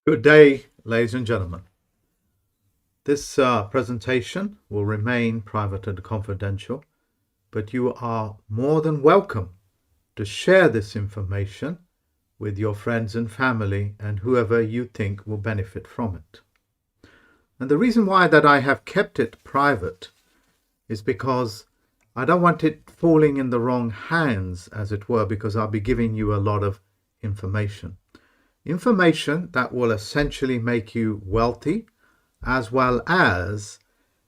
Good day, ladies and gentlemen. This presentation will remain private and confidential, but you are more than welcome to share this information with your friends and family and whoever you think will benefit from it. And the reason why that I have kept it private is because I don't want it falling in the wrong hands, as it were, because I'll be giving you a lot of information. Information that will essentially make you wealthy, as well as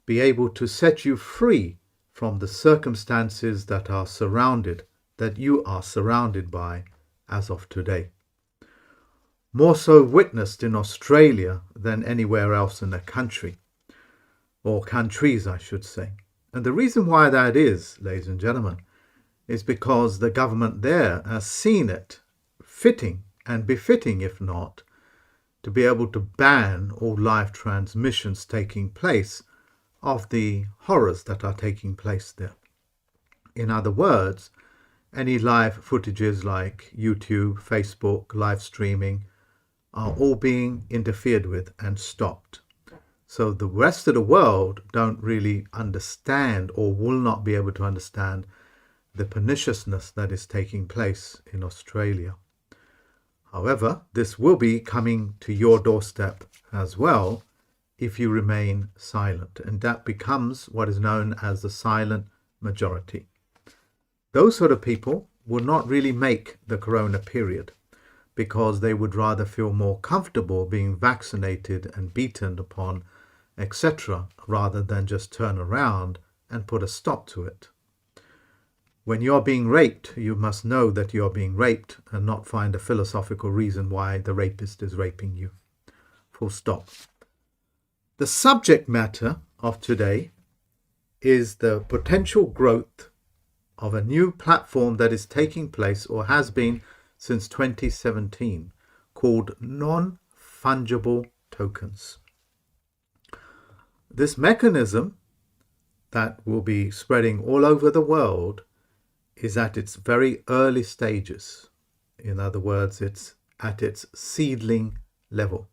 be able to set you free from the circumstances that you are surrounded by as of today. More so witnessed in Australia than anywhere else in the country, or countries, I should say. And the reason why that is, ladies and gentlemen, is because the government there has seen it fitting and befitting, if not, to be able to ban all live transmissions taking place of the horrors that are taking place there. In other words, any live footages like YouTube, Facebook, live streaming are all being interfered with and stopped. So the rest of the world don't really understand, or will not be able to understand, the perniciousness that is taking place in Australia. However, this will be coming to your doorstep as well if you remain silent, and that becomes what is known as the silent majority. Those sort of people will not really make the corona period because they would rather feel more comfortable being vaccinated and beaten upon, etc., rather than just turn around and put a stop to it. When you're being raped, you must know that you're being raped and not find a philosophical reason why the rapist is raping you. Full stop. The subject matter of today is the potential growth of a new platform that is taking place, or has been since 2017, called non-fungible tokens. This mechanism that will be spreading all over the world is at its very early stages. In other words, it's at its seedling level.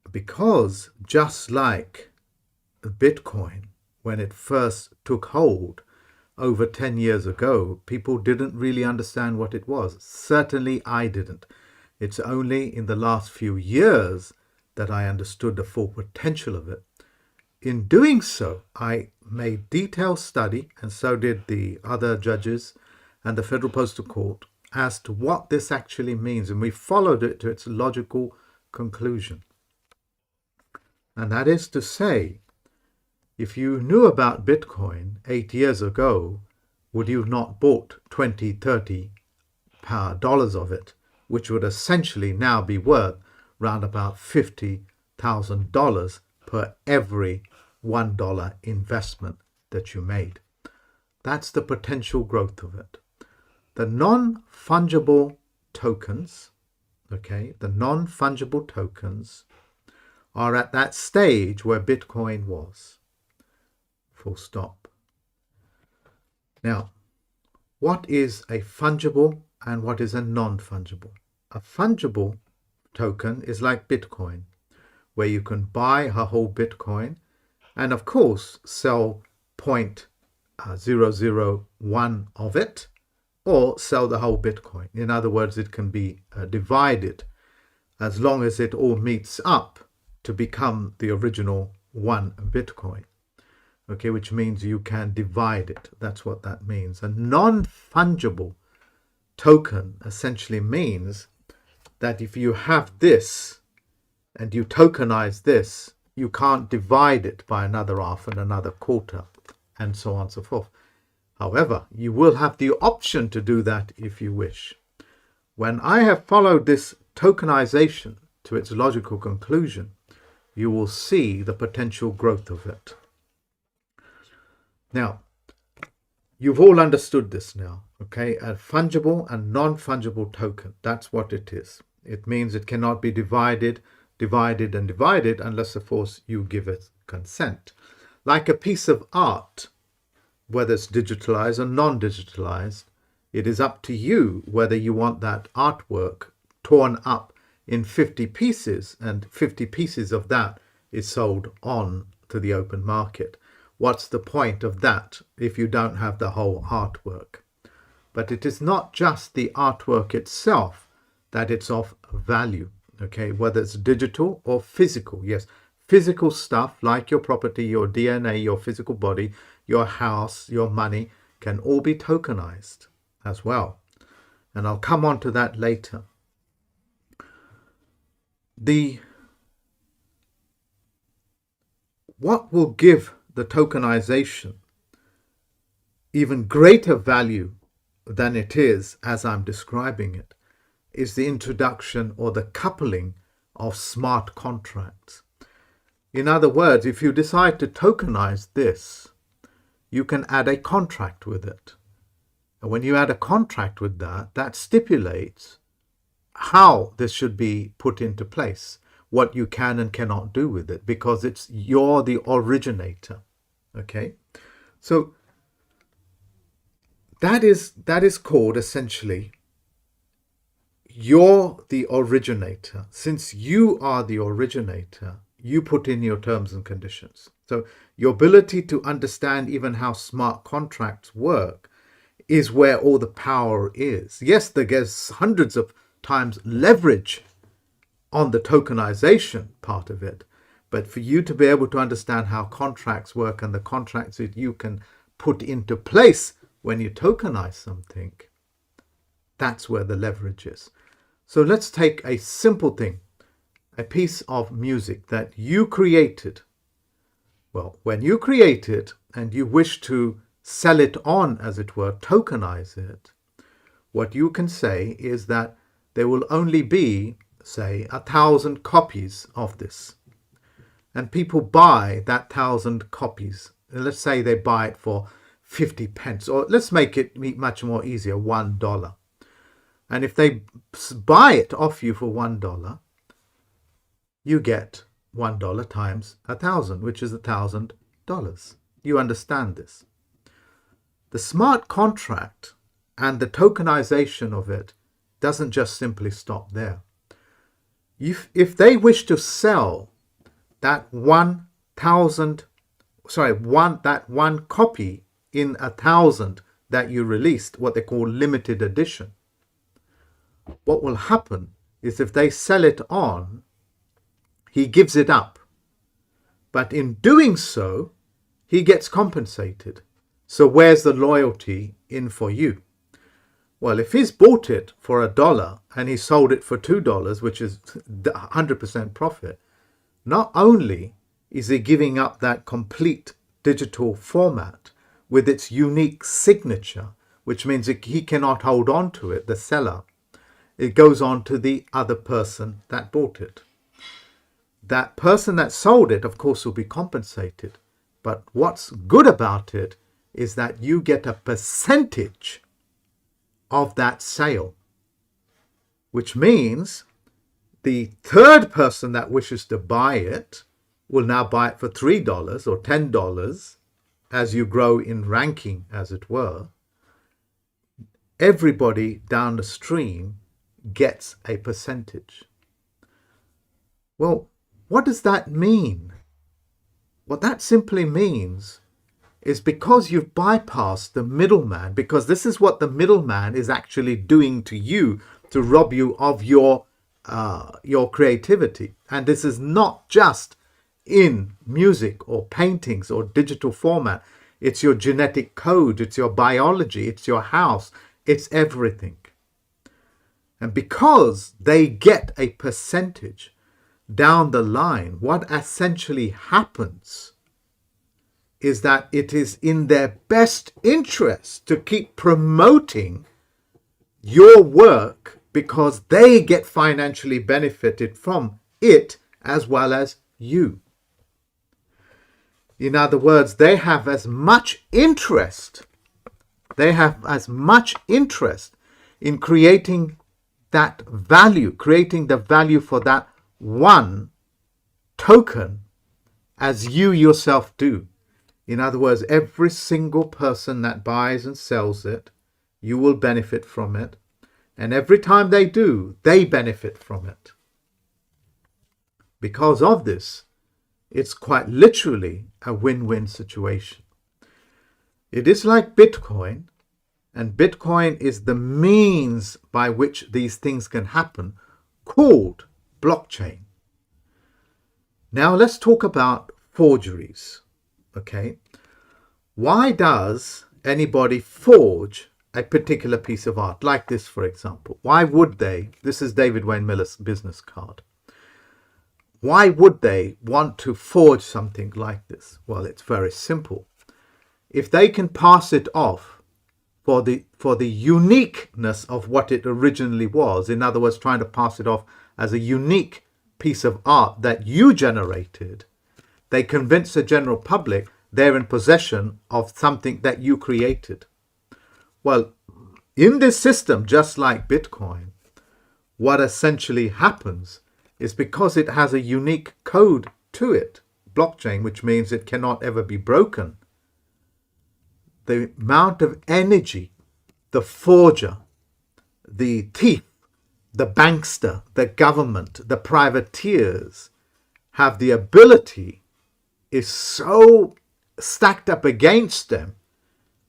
Because just like Bitcoin, when it first took hold over 10 years ago, people didn't really understand what it was. Certainly I didn't. It's only in the last few years that I understood the full potential of it. In doing so, I made detailed study, and so did the other judges and the Federal Postal Court, as to what this actually means, and we followed it to its logical conclusion. And that is to say, if you knew about Bitcoin 8 years ago, would you have not bought 20, 30 dollars of it, which would essentially now be worth round about $50,000 per every $1 investment that you made. That's the potential growth of it. The non-fungible tokens, the non-fungible tokens are at that stage where Bitcoin was. Full stop. Now, what is a fungible and what is a non-fungible? A fungible token is like Bitcoin, where you can buy a whole Bitcoin and of course sell 0.001 of it, or sell the whole Bitcoin. In other words, it can be divided as long as it all meets up to become the original 1 Bitcoin. Which means you can divide it. That's what that means. A non-fungible token essentially means that if you have this and you tokenize this, you can't divide it by another half and another quarter, and so on and so forth. However, you will have the option to do that if you wish. When I have followed this tokenization to its logical conclusion, you will see the potential growth of it. Now, you've all understood this now, a fungible and non-fungible token. That's what it is. It means it cannot be divided unless, of course, you give it consent. Like a piece of art, whether it's digitalized or non-digitalized, it is up to you whether you want that artwork torn up in 50 pieces, and 50 pieces of that is sold on to the open market. What's the point of that if you don't have the whole artwork? But it is not just the artwork itself that it's of value, okay? Whether it's digital or physical. Yes, physical stuff like your property, your DNA, your physical body, your house, your money can all be tokenized as well. And I'll come on to that later. What will give the tokenization even greater value than it is as I'm describing it is the introduction or the coupling of smart contracts. In other words, if you decide to tokenize this, you can add a contract with it. And when you add a contract with that, that stipulates how this should be put into place, what you can and cannot do with it, because you're the originator. Okay, so that is called essentially you're the originator. Since you are the originator, you put in your terms and conditions. So your ability to understand even how smart contracts work is where all the power is. Yes, there's hundreds of times leverage on the tokenization part of it, but for you to be able to understand how contracts work and the contracts that you can put into place when you tokenize something, that's where the leverage is. So let's take a simple thing, a piece of music that you created. Well, when you create it and you wish to sell it on, as it were, tokenize it, what you can say is that there will only be, say, 1,000 copies of this. And people buy that 1,000 copies. And let's say they buy it for 50 pence, or let's make it much more easier, $1. And if they buy it off you for $1, you get $1 times 1,000, which is $1,000. You understand this? The smart contract and the tokenization of it doesn't just simply stop there. If they wish to sell that one copy in 1,000 that you released, what they call limited edition, what will happen is if they sell it on, he gives it up. But in doing so, he gets compensated. So where's the loyalty in for you? Well, if he's bought it for $1 and he sold it for $2, which is 100% profit, not only is he giving up that complete digital format with its unique signature, which means he cannot hold on to it, the seller, it goes on to the other person that bought it. That person that sold it, of course, will be compensated. But what's good about it is that you get a percentage of that sale, which means the third person that wishes to buy it will now buy it for $3 or $10 as you grow in ranking, as it were. Everybody down the stream gets a percentage. Well, what does that mean? What that simply means is because you've bypassed the middleman, because this is what the middleman is actually doing to you to rob you of your creativity. And this is not just in music or paintings or digital format. It's your genetic code, it's your biology, it's your house, it's everything. And because they get a percentage down the line, what essentially happens is that it is in their best interest to keep promoting your work because they get financially benefited from it as well as you. In other words, they have as much interest in creating that value, creating the value for that one token as you yourself do. In other words, every single person that buys and sells it, you will benefit from it. And every time they do, they benefit from it. Because of this, it's quite literally a win-win situation. It is like Bitcoin, and Bitcoin is the means by which these things can happen, called blockchain. Now let's talk about forgeries. Okay, why does anybody forge a particular piece of art, like this, for example? Why would they? This is David Wayne Miller's business card. Why would they want to forge something like this? Well, it's very simple. If they can pass it off for the uniqueness of what it originally was, in other words, trying to pass it off as a unique piece of art that you generated, they convince the general public they're in possession of something that you created. Well, in this system, just like Bitcoin, what essentially happens is, because it has a unique code to it, blockchain, which means it cannot ever be broken, the amount of energy the forger, the thief, the bankster, the government, the privateers have the ability is so stacked up against them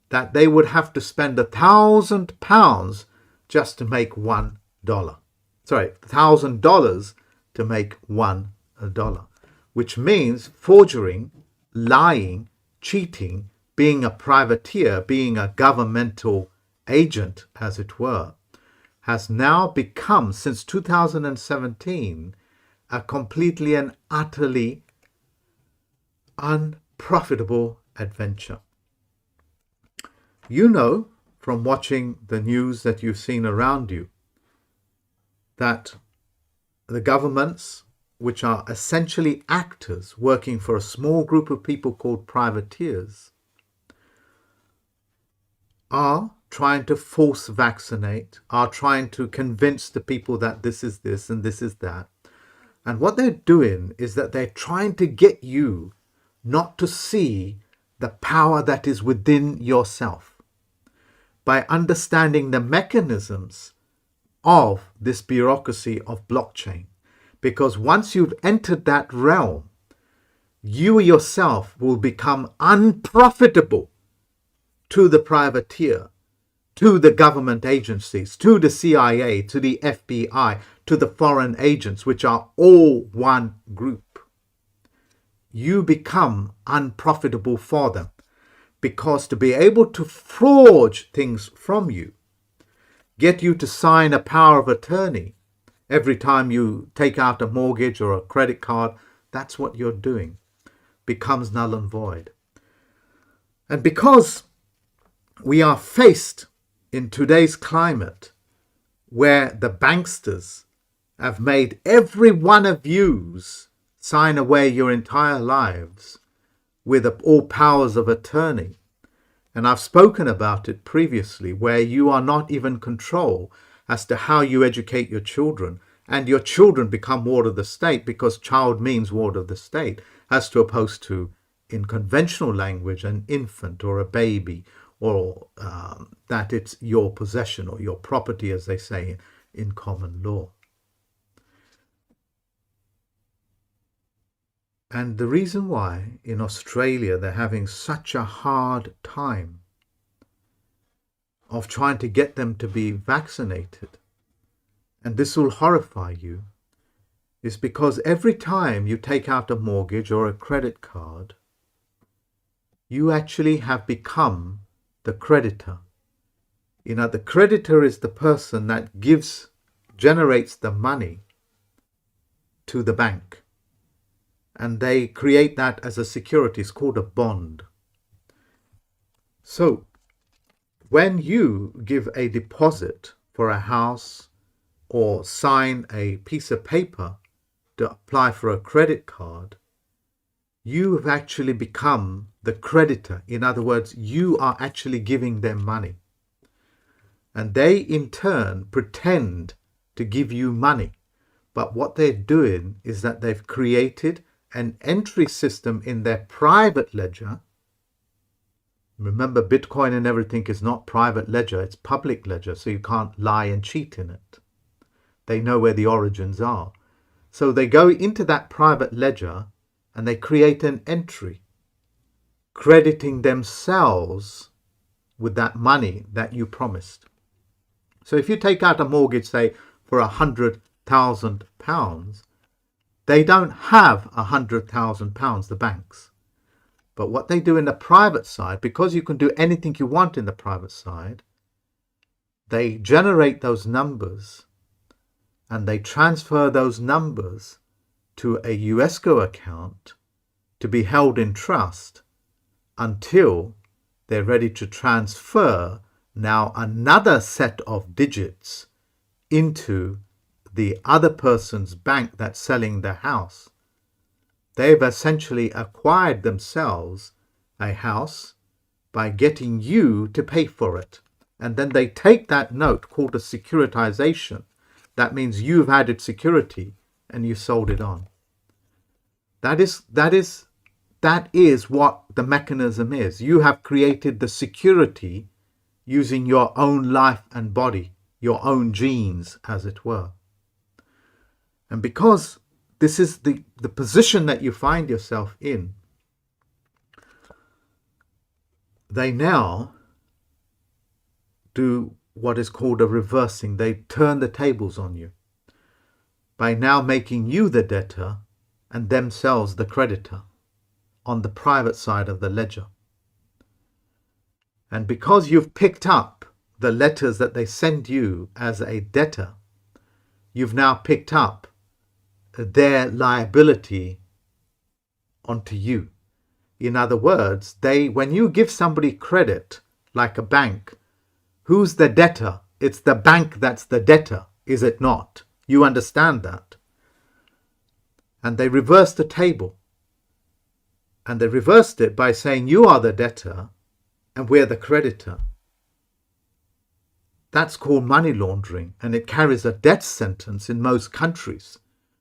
that they would have to spend £1,000 just to make $1. Sorry, $1,000 to make $1, which means forging, lying, cheating, being a privateer, being a governmental agent, as it were, has now become, since 2017, a completely and utterly unprofitable adventure. You know from watching the news that you've seen around you that the governments, which are essentially actors working for a small group of people called privateers, are trying to force vaccinate, are trying to convince the people that this is this and this is that. And what they're doing is that they're trying to get you not to see the power that is within yourself by understanding the mechanisms of this bureaucracy of blockchain. Because once you've entered that realm, you yourself will become unprofitable to the privateer, to the government agencies, to the CIA, to the FBI, to the foreign agents, which are all one group. You become unprofitable for them, because to be able to forge things from you, get you to sign a power of attorney every time you take out a mortgage or a credit card, that's what you're doing, becomes null and void. And because we are faced in today's climate where the banksters have made every one of yous sign away your entire lives with all powers of attorney. And I've spoken about it previously, where you are not even control as to how you educate your children, and your children become ward of the state, because child means ward of the state, as to opposed to, in conventional language, an infant or a baby, or that it's your possession or your property, as they say in common law. And the reason why in Australia they're having such a hard time of trying to get them to be vaccinated, and this will horrify you, is because every time you take out a mortgage or a credit card, you actually have become the creditor. You know, the creditor is the person that generates the money to the bank. And they create that as a security. It's called a bond. So when you give a deposit for a house or sign a piece of paper to apply for a credit card, you have actually become the creditor. In other words, you are actually giving them money. And they in turn pretend to give you money. But what they're doing is that they've created an entry system in their private ledger. Remember, Bitcoin and everything is not private ledger, it's public ledger, so you can't lie and cheat in it. They know where the origins are. So they go into that private ledger and they create an entry crediting themselves with that money that you promised. So if you take out a mortgage, say, for £100,000, they don't have £100,000, the banks. But what they do in the private side, because you can do anything you want in the private side, they generate those numbers and they transfer those numbers to a USCO account to be held in trust until they're ready to transfer now another set of digits into the other person's bank that's selling the house. They've essentially acquired themselves a house by getting you to pay for it. And then they take that note called a securitization. That means you've added security and you sold it on. That is what the mechanism is. You have created the security using your own life and body, your own genes, as it were. And because this is the position that you find yourself in, they now do what is called a reversing. They turn the tables on you by now making you the debtor and themselves the creditor on the private side of the ledger. And because you've picked up the letters that they send you as a debtor, you've now picked up their liability onto you. In other words, when you give somebody credit, like a bank, who's the debtor? It's the bank that's the debtor, is it not? You understand that? And they reversed the table. And they reversed it by saying you are the debtor and we're the creditor. That's called money laundering, and it carries a death sentence in most countries,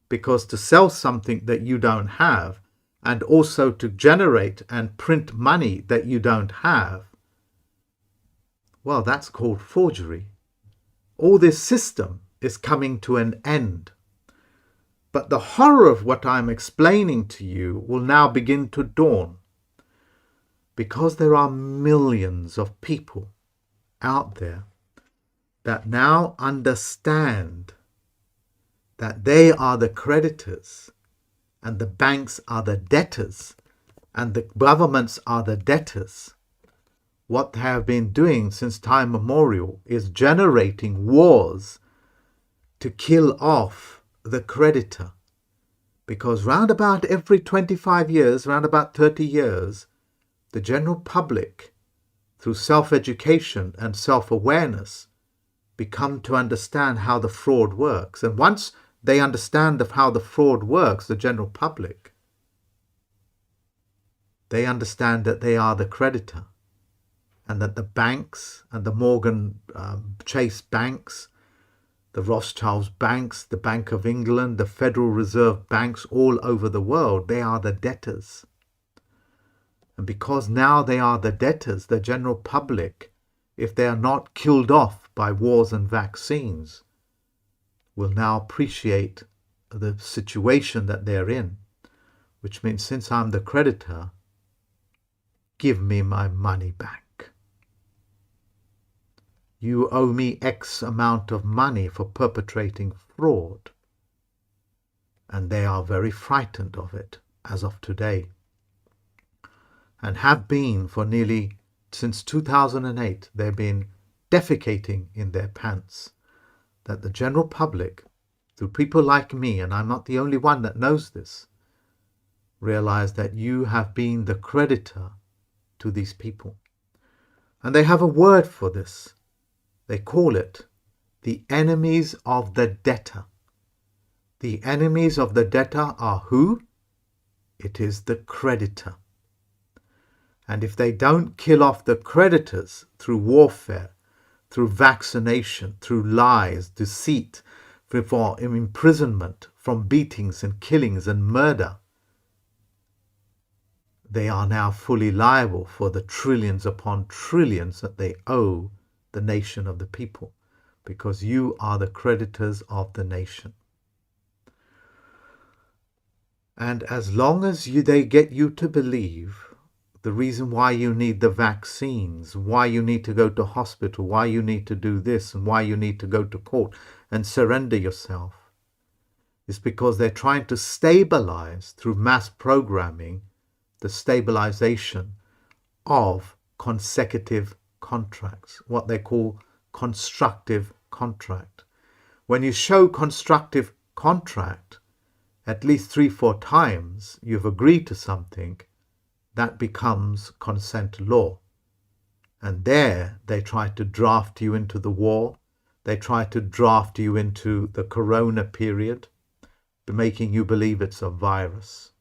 because to sell something that you don't have and also to generate and print money that you don't have, well, that's called forgery. All this system is coming to an end. But the horror of what I'm explaining to you will now begin to dawn, because there are millions of people out there that now understand that they are the creditors and the banks are the debtors and the governments are the debtors. What they have been doing since time immemorial is generating wars to kill off the creditor. Because round about every 25 years, round about 30 years, the general public, through self-education and self-awareness, become to understand how the fraud works. And once they understand of how the fraud works, the general public, they understand that they are the creditor and that the banks and the Morgan Chase banks, the Rothschilds banks, the Bank of England, the Federal Reserve banks all over the world, they are the debtors. And because now they are the debtors, the general public, if they are not killed off by wars and vaccines, will now appreciate the situation that they're in, which means since I'm the creditor, give me my money back. You owe me X amount of money for perpetrating fraud. And they are very frightened of it as of today, and have been for nearly since 2008. They've been defecating in their pants that the general public, through people like me, and I'm not the only one that knows this, realize that you have been the creditor to these people. And they have a word for this. They call it the enemies of the debtor. The enemies of the debtor are who? It is the creditor. And if they don't kill off the creditors through warfare, through vaccination, through lies, deceit, for imprisonment, from beatings and killings and murder, they are now fully liable for the trillions upon trillions that they owe the nation of the people, because you are the creditors of the nation. And as long as they get you to believe the reason why you need the vaccines, why you need to go to hospital, why you need to do this, and why you need to go to court and surrender yourself, is because they're trying to stabilize through mass programming the stabilization of consecutive contracts, what they call constructive contract. When you show constructive contract, at least 3-4 times you've agreed to something, that becomes consent law. And there they try to draft you into the war. They try to draft you into the corona period, making you believe it's a virus.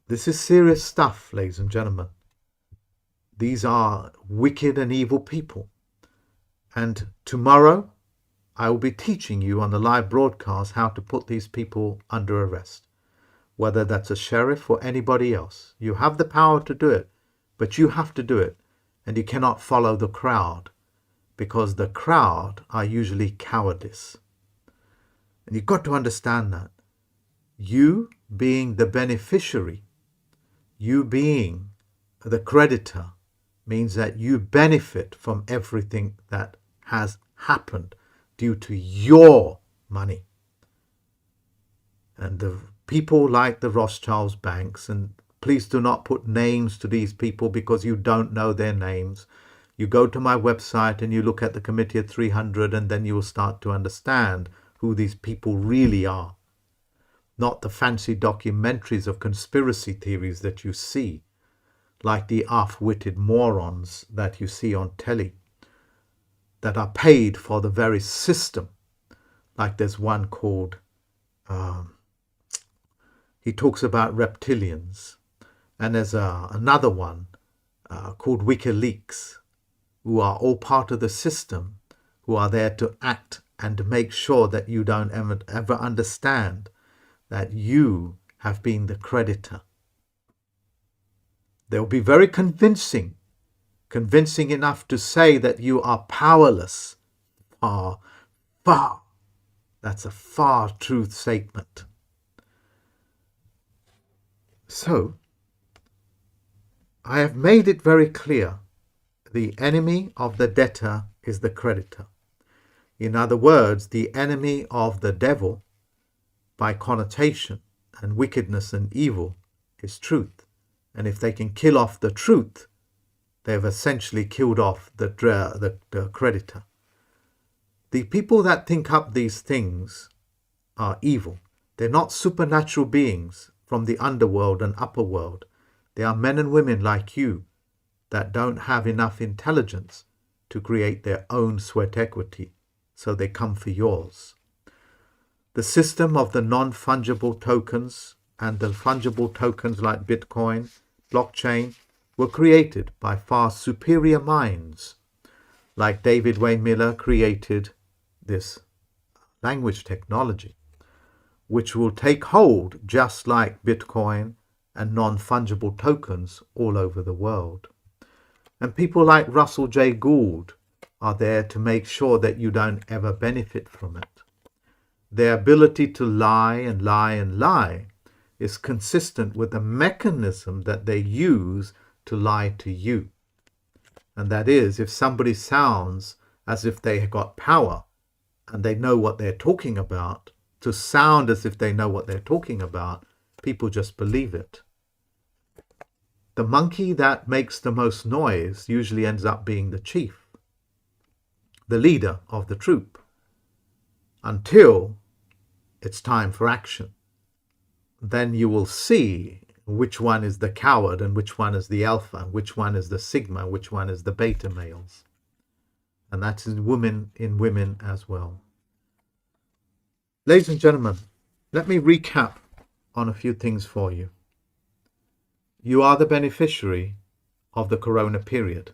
This is serious stuff, ladies and gentlemen. These are wicked and evil people. And tomorrow I will be teaching you on the live broadcast how to put these people under arrest, whether that's a sheriff or anybody else. You have the power to do it, but you have to do it, and you cannot follow the crowd, because the crowd are usually cowardice. And you've got to understand that. You being the beneficiary, you being the creditor, means that you benefit from everything that has happened due to your money. And the people like the Rothschilds banks, and please do not put names to these people because you don't know their names. You go to my website and you look at the Committee of 300, and then you will start to understand who these people really are. Not the fancy documentaries of conspiracy theories that you see, like the half-witted morons that you see on telly, that are paid for the very system. Like there's one called, he talks about reptilians. And there's another one called WikiLeaks, who are all part of the system, who are there to act and make sure that you don't ever understand that you have been the creditor. They'll be very convincing enough to say that you are powerless. Far. That's a far truth statement. So, I have made it very clear. The enemy of the debtor is the creditor. In other words, the enemy of the devil, by connotation and wickedness and evil, is truth. And if they can kill off the truth, they've essentially killed off the creditor. The people that think up these things are evil. They're not supernatural beings from the underworld and upper world. They are men and women like you that don't have enough intelligence to create their own sweat equity, so they come for yours. The system of the non-fungible tokens and the fungible tokens like Bitcoin, blockchain, were created by far superior minds, like David Wayne Miller created this language technology, which will take hold just like Bitcoin and non-fungible tokens all over the world. And people like Russell J. Gould are there to make sure that you don't ever benefit from it. Their ability to lie and lie and lie is consistent with the mechanism that they use to lie to you. And that is, if somebody sounds as if they got power and they know what they're talking about, to sound as if they know what they're talking about, people just believe it. The monkey that makes the most noise usually ends up being the chief, the leader of the troop, until it's time for action. Then you will see which one is the coward and which one is the alpha, which one is the sigma, which one is the beta males. And that is women in women as well. Ladies and gentlemen, let me recap on a few things for you. You are the beneficiary of the corona period,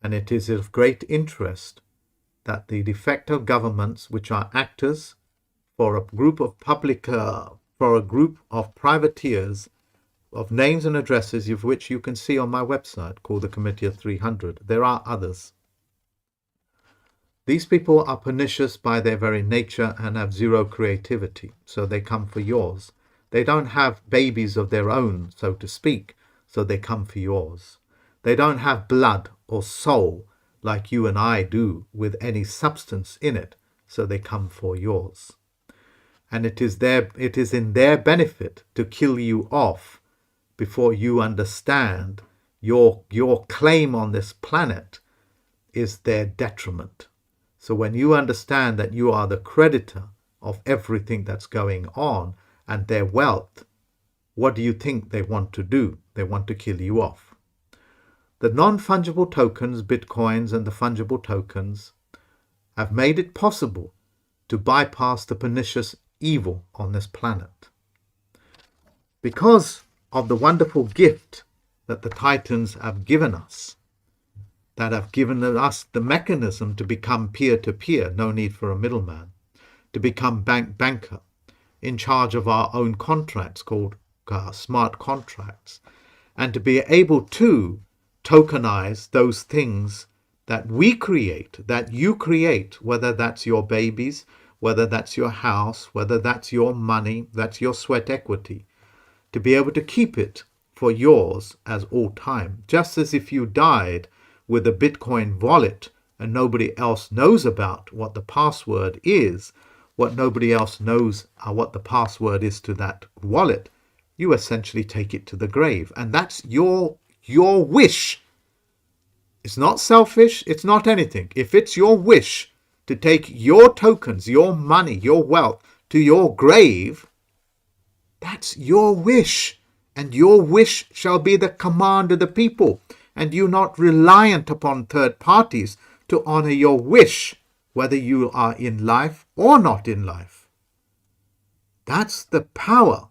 and it is of great interest that the de facto governments, which are actors for a group of privateers of names and addresses, of which you can see on my website called the Committee of 300. There are others. These people are pernicious by their very nature and have zero creativity, so they come for yours. They don't have babies of their own, so to speak, so they come for yours. They don't have blood or soul like you and I do with any substance in it, so they come for yours. And it is in their benefit to kill you off before you understand your claim on this planet is their detriment. So when you understand that you are the creditor of everything that's going on and their wealth, what do you think they want to do? They want to kill you off. The non-fungible tokens, bitcoins, and the fungible tokens have made it possible to bypass the pernicious evil on this planet. Because of the wonderful gift that the Titans have given us, that have given us the mechanism to become peer-to-peer, no need for a middleman, to become banker, in charge of our own contracts called smart contracts, and to be able to tokenize those things that we create, that you create, whether that's your babies, whether that's your house, whether that's your money, that's your sweat equity, to be able to keep it for yours as all time. Just as if you died with a Bitcoin wallet and nobody else knows about what the password is, what nobody else knows what the password is to that wallet, you essentially take it to the grave. And that's your wish. It's not selfish. It's not anything. If it's your wish to take your tokens, your money, your wealth to your grave, that's your wish. And your wish shall be the command of the people. And you're not reliant upon third parties to honor your wish, whether you are in life or not in life. That's the power.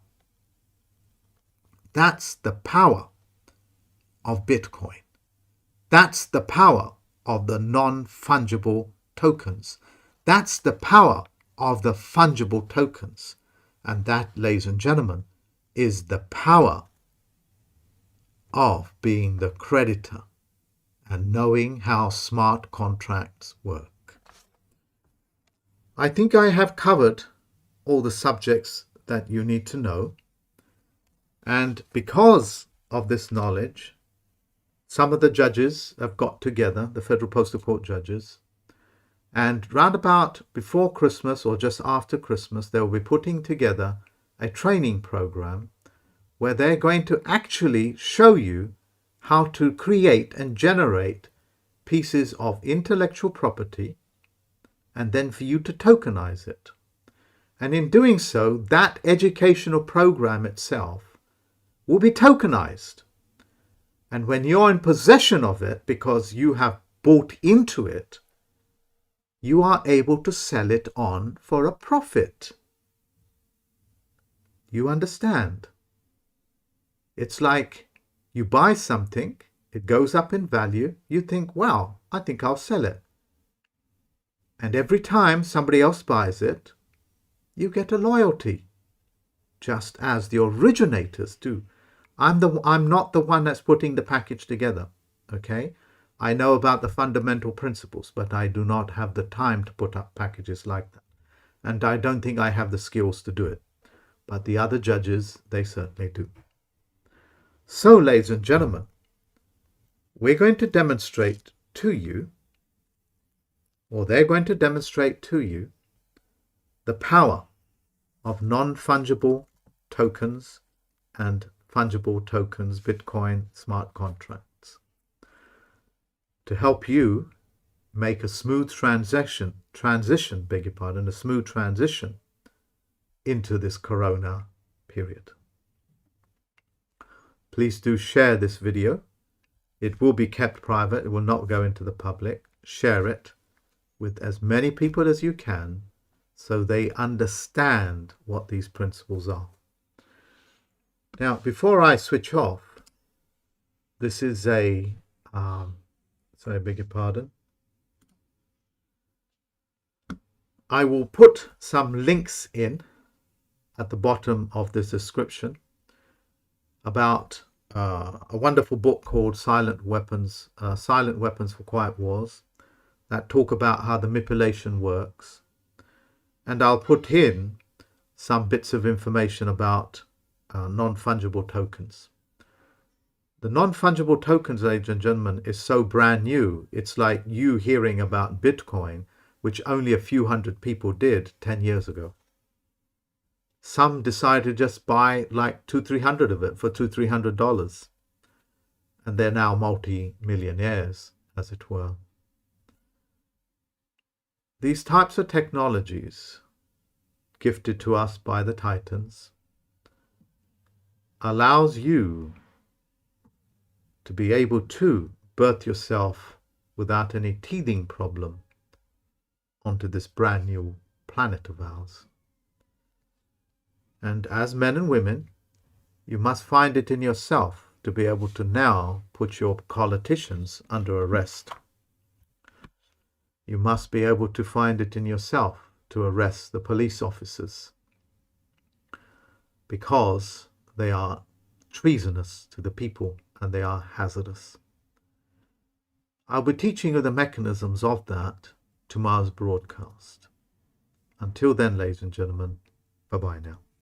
That's the power of Bitcoin. That's the power of the non-fungible tokens. That's the power of the fungible tokens. And that, ladies and gentlemen, is the power of being the creditor and knowing how smart contracts work. I think I have covered all the subjects that you need to know. And because of this knowledge, some of the judges have got together, the Federal Postal Court judges, and round about before Christmas or just after Christmas, they'll be putting together a training program where they're going to actually show you how to create and generate pieces of intellectual property and then for you to tokenize it. And in doing so, that educational program itself will be tokenized. And when you're in possession of it, because you have bought into it, you are able to sell it on for a profit. You understand? It's like you buy something, it goes up in value, you think, well, I think I'll sell it. And every time somebody else buys it, you get a loyalty, just as the originators do. I'm not the one that's putting the package together, okay? I know about the fundamental principles, but I do not have the time to put up packages like that. And I don't think I have the skills to do it. But the other judges, they certainly do. So, ladies and gentlemen, we're going to demonstrate to you, or they're going to demonstrate to you, the power of non-fungible tokens and fungible tokens, Bitcoin smart contracts, to help you make a smooth transition, a smooth transition into this Corona period. Please do share this video. It will be kept private. It will not go into the public. Share it with as many people as you can so they understand what these principles are. Now, before I switch off, this is sorry, I beg your pardon. I will put some links in at the bottom of this description about a wonderful book called Silent Weapons for Quiet Wars, that talk about how the manipulation works. And I'll put in some bits of information about non-fungible tokens. The non-fungible tokens, ladies and gentlemen, is so brand new. It's like you hearing about Bitcoin, which only a few hundred people did 10 years ago. Some decided to just buy like $200-300 of it for $200-300. And they're now multi-millionaires, as it were. These types of technologies, gifted to us by the Titans, allows you to be able to birth yourself without any teething problem onto this brand new planet of ours. And as men and women, you must find it in yourself to be able to now put your politicians under arrest. You must be able to find it in yourself to arrest the police officers, because they are treasonous to the people and they are hazardous. I'll be teaching you the mechanisms of that tomorrow's broadcast. Until then, ladies and gentlemen, bye-bye now.